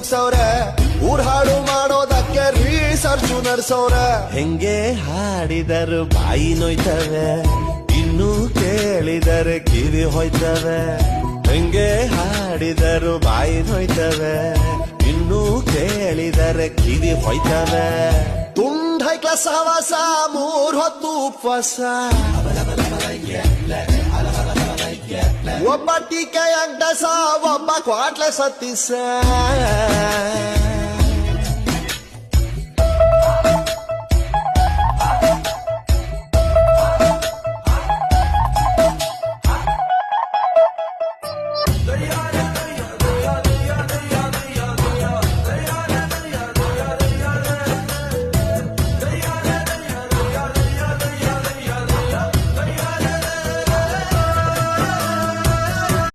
ಮುಗ್ಸವ್ರ ಊರ್ ಹಾಡು ಮಾಡೋದಕ್ಕೆ ರಿಸರ್ಚು ನಡ್ಸವ್ರ ಹೆಂಗೆ ಹಾಡಿದರು ಬಾಯಿ ನೋಯ್ತವೆ ಇನ್ನು ಕೇಳಿದರೆ ಕಿವಿ ಹೋಯ್ತವೆ ಹೆಂಗೆ ಹಾಡಿದರು ಬಾಯಿ ನೋಯ್ತವೆ ಇನ್ನು ಕೇಳಿದರೆ ಕಿವಿ ಹೋಯ್ತವೆ ತುಂಡೈಕ್ಲ ಸವಾಸ 3 ಹೊತ್ತು ಉಪವಾಸ ಒಬ್ಬ ಟೀಕೆ ಅಂಟಸ ಒಬ್ಬ ಕ್ವಾಟ್ಲೆ ಸತ್ತಿಸ